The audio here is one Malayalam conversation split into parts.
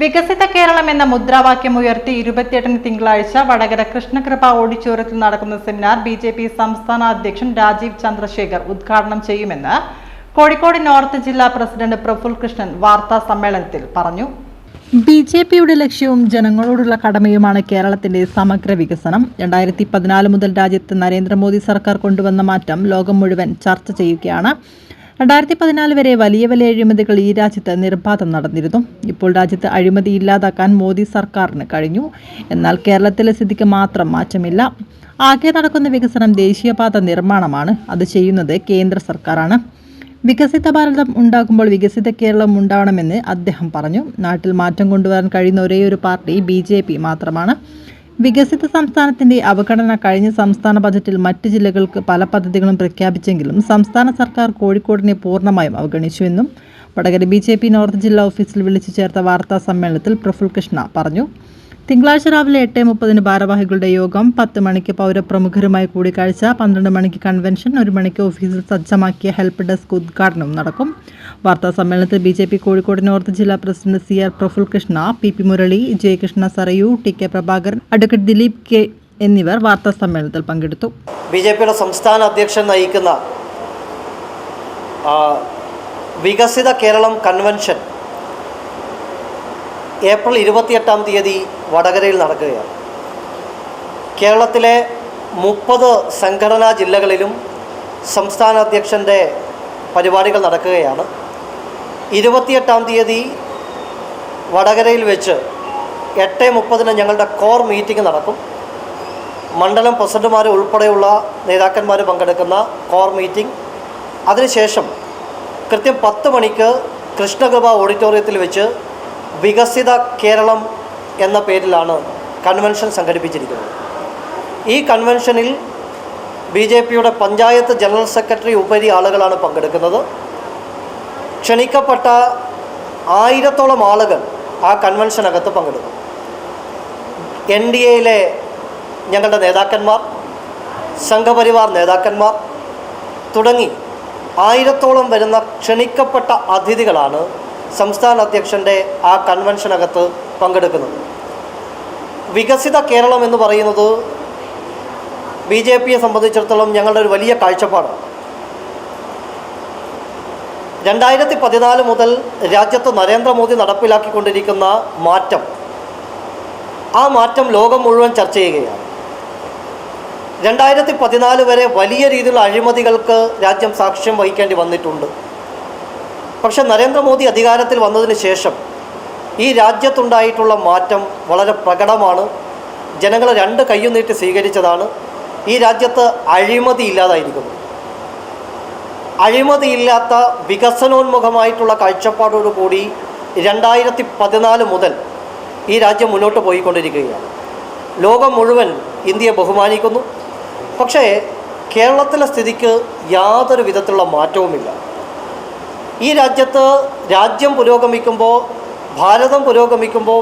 വികസിത കേരളം എന്ന മുദ്രാവാക്യം ഉയർത്തി 28-ന് തിങ്കളാഴ്ച വടകര കൃഷ്ണകൃപ ഓഡിറ്റോറിയത്തിൽ നടക്കുന്ന സെമിനാർ ബിജെപി സംസ്ഥാന അധ്യക്ഷൻ രാജീവ് ചന്ദ്രശേഖർ ഉദ്ഘാടനം ചെയ്യുമെന്ന് കോഴിക്കോട് നോർത്ത് ജില്ലാ പ്രസിഡന്റ് പ്രഫുൽ കൃഷ്ണൻ വാർത്താ സമ്മേളനത്തിൽ പറഞ്ഞു. ബിജെപിയുടെ ലക്ഷ്യവും ജനങ്ങളോടുള്ള കടമയുമാണ് കേരളത്തിന്റെ സമഗ്ര വികസനം. 2014 മുതൽ രാജ്യത്ത് നരേന്ദ്രമോദി സർക്കാർ കൊണ്ടുവന്ന മാറ്റം ലോകം മുഴുവൻ ചർച്ച ചെയ്യുകയാണ്. 2014 വരെ വലിയ അഴിമതികൾ ഈ രാജ്യത്ത് നിർബാധം നടന്നിരുന്നു. ഇപ്പോൾ രാജ്യത്ത് അഴിമതി ഇല്ലാതാക്കാൻ മോദി സർക്കാരിന് കഴിഞ്ഞു. എന്നാൽ കേരളത്തിലെ സ്ഥിതിക്ക് മാത്രം മാറ്റമില്ല. ആകെ നടക്കുന്ന വികസനം ദേശീയപാത നിർമ്മാണമാണ്. അത് ചെയ്യുന്നത് കേന്ദ്ര സർക്കാരാണ്. വികസിത ഭാരതം ഉണ്ടാകുമ്പോൾ വികസിത കേരളം ഉണ്ടാവണമെന്ന് അദ്ദേഹം പറഞ്ഞു. നാട്ടിൽ മാറ്റം കൊണ്ടുവരാൻ കഴിയുന്ന ഒരേയൊരു പാർട്ടി BJP മാത്രമാണ്. വികസിത സംസ്ഥാനത്തിന്റെ അവഗണന കഴിഞ്ഞ സംസ്ഥാന ബജറ്റിൽ മറ്റ് ജില്ലകൾക്ക് പല പദ്ധതികളും പ്രഖ്യാപിച്ചെങ്കിലും സംസ്ഥാന സർക്കാർ കോഴിക്കോടിനെ പൂർണ്ണമായും അവഗണിച്ചുവെന്നും വടകര BJP നോർത്ത് ജില്ലാ ഓഫീസിൽ വിളിച്ചു ചേർത്ത വാർത്താ സമ്മേളനത്തിൽ പ്രഫുൽ കൃഷ്ണ പറഞ്ഞു. തിങ്കളാഴ്ച രാവിലെ 8:30 ഭാരവാഹികളുടെ യോഗം, 10 മണിക്ക് പൗരപ്രമുഖരുമായി കൂടിക്കാഴ്ച, 12 മണിക്ക് കൺവെൻഷൻ, 1 മണിക്ക് ഓഫീസിൽ സജ്ജമാക്കിയ ഹെൽപ്പ് ഡെസ്ക് ഉദ്ഘാടനവും നടക്കും. വാർത്താ സമ്മേളനത്തിൽ BJP കോഴിക്കോട് നോർത്ത് ജില്ലാ president CR Praful Krishna, PP Murali, Jayakrishna Sarayu, TK Prabhakaran, advocate Dileep K എന്നിവർ വാർത്താ സമ്മേളനത്തിൽ പങ്കെടുത്തു. BJPയുടെ സംസ്ഥാന അധ്യക്ഷൻ നയിക്കുന്ന വികസിത കേരളം കൺവെൻഷൻ ഏപ്രിൽ 28-ാം തീയതി വടകരയിൽ നടക്കുകയാണ്. കേരളത്തിലെ 30 സംഘടനാ ജില്ലകളിലും സംസ്ഥാന അധ്യക്ഷൻ്റെ പരിപാടികൾ നടക്കുകയാണ്. 28-ാം തീയതി വടകരയിൽ വെച്ച് 8:30-ന് ഞങ്ങളുടെ കോർ മീറ്റിംഗ് നടക്കും. മണ്ഡലം പ്രസിഡന്റുമാർ ഉൾപ്പെടെയുള്ള നേതാക്കന്മാർ പങ്കെടുക്കുന്ന കോർ മീറ്റിംഗ്. അതിനുശേഷം കൃത്യം 10 മണിക്ക് കൃഷ്ണകൃപ ഓഡിറ്റോറിയത്തിൽ വെച്ച് വികസിത കേരളം എന്ന പേരിലാണ് കൺവെൻഷൻ സംഘടിപ്പിച്ചിരിക്കുന്നത്. ഈ കൺവെൻഷനിൽ BJPയുടെ പഞ്ചായത്ത് ജനറൽ സെക്രട്ടറി ഉപരി ആളുകളാണ് പങ്കെടുക്കുന്നത്. ക്ഷണിക്കപ്പെട്ട 1000-ഓളം ആളുകൾ ആ കൺവെൻഷനകത്ത് പങ്കെടുക്കും. NDAയിലെ ഞങ്ങളുടെ നേതാക്കന്മാർ, സംഘപരിവാർ നേതാക്കന്മാർ തുടങ്ങി 1000-ഓളം വരുന്ന ക്ഷണിക്കപ്പെട്ട അതിഥികളാണ് സംസ്ഥാന അധ്യക്ഷൻ്റെ ആ കൺവെൻഷനകത്ത് പങ്കെടുക്കുന്നത്. വികസിത കേരളം എന്ന് പറയുന്നത് BJPയെ സംബന്ധിച്ചിടത്തോളം ഞങ്ങളുടെ ഒരു വലിയ കാഴ്ചപ്പാടാണ്. 2014 മുതൽ രാജ്യത്ത് നരേന്ദ്രമോദി നടപ്പിലാക്കിക്കൊണ്ടിരിക്കുന്ന മാറ്റം, ആ മാറ്റം ലോകം മുഴുവൻ ചർച്ച ചെയ്യുകയാണ്. 2014 വരെ വലിയ രീതിയിലുള്ള അഴിമതികൾക്ക് രാജ്യം സാക്ഷ്യം വഹിക്കേണ്ടി വന്നിട്ടുണ്ട്. പക്ഷെ നരേന്ദ്രമോദി അധികാരത്തിൽ വന്നതിന് ശേഷം ഈ രാജ്യത്തുണ്ടായിട്ടുള്ള മാറ്റം വളരെ പ്രകടമാണ്. ജനങ്ങൾ 2 കൈയും നീട്ടി സ്വീകരിച്ചതാണ്. ഈ രാജ്യത്ത് അഴിമതി ഇല്ലാതായിരിക്കുന്നു. അഴിമതിയില്ലാത്ത വികസനോന്മുഖമായിട്ടുള്ള കാഴ്ചപ്പാടോടുകൂടി 2014 മുതൽ ഈ രാജ്യം മുന്നോട്ട് പോയിക്കൊണ്ടിരിക്കുകയാണ്. ലോകം മുഴുവൻ ഇന്ത്യയെ ബഹുമാനിക്കുന്നു. പക്ഷേ കേരളത്തിലെ സ്ഥിതിക്ക് യാതൊരു വിധത്തിലുള്ള മാറ്റവുമില്ല. ഈ രാജ്യത്ത് രാജ്യം പുരോഗമിക്കുമ്പോൾ, ഭാരതം പുരോഗമിക്കുമ്പോൾ,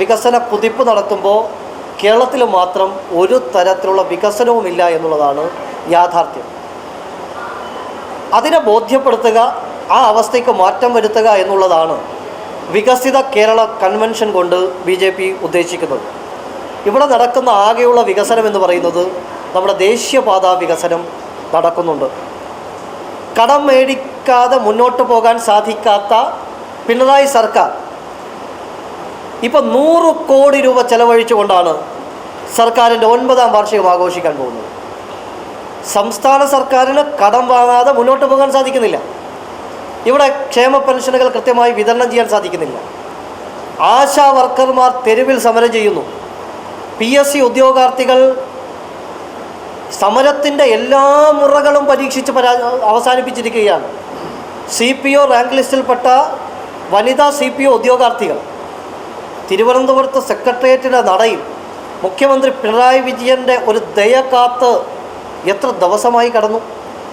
വികസന കുതിപ്പ് നടത്തുമ്പോൾ കേരളത്തിൽ മാത്രം ഒരു തരത്തിലുള്ള വികസനവുമില്ല എന്നുള്ളതാണ് യാഥാർത്ഥ്യം. അതിനെ ബോധ്യപ്പെടുത്തുക, ആ അവസ്ഥയ്ക്ക് മാറ്റം വരുത്തുക എന്നുള്ളതാണ് വികസിത കേരള കൺവെൻഷൻ കൊണ്ട് BJP ഉദ്ദേശിക്കുന്നത്. ഇവിടെ നടക്കുന്ന ആകെയുള്ള വികസനം എന്ന് പറയുന്നത് നമ്മുടെ ദേശീയപാത വികസനം നടക്കുന്നുണ്ട്. കടം മേടിക്കാതെ മുന്നോട്ട് പോകാൻ സാധിക്കാത്ത പിണറായി സർക്കാർ ഇപ്പോൾ 100 കോടി രൂപ ചെലവഴിച്ചുകൊണ്ടാണ് സർക്കാരിൻ്റെ 9ാം വാർഷികം ആഘോഷിക്കാൻ പോകുന്നത്. സംസ്ഥാന സർക്കാരിന് കടം വാങ്ങാതെ മുന്നോട്ട് പോകാൻ സാധിക്കുന്നില്ല. ഇവിടെ ക്ഷേമ പെൻഷനുകൾ കൃത്യമായി വിതരണം ചെയ്യാൻ സാധിക്കുന്നില്ല. ആശാ വർക്കർമാർ തെരുവിൽ സമരം ചെയ്യുന്നു. PSC ഉദ്യോഗാർത്ഥികൾ സമരത്തിൻ്റെ എല്ലാ മുറകളും പരീക്ഷിച്ച് അവസാനിപ്പിച്ചിരിക്കുകയാണ്. CPO റാങ്ക് ലിസ്റ്റിൽപ്പെട്ട വനിതാ CPO ഉദ്യോഗാർത്ഥികൾ തിരുവനന്തപുരത്ത് സെക്രട്ടേറിയറ്റിൻ്റെ നടയിൽ മുഖ്യമന്ത്രി പിണറായി വിജയൻ്റെ ഒരു ദയ കാത്ത് എത്ര ദിവസമായി കടന്നു.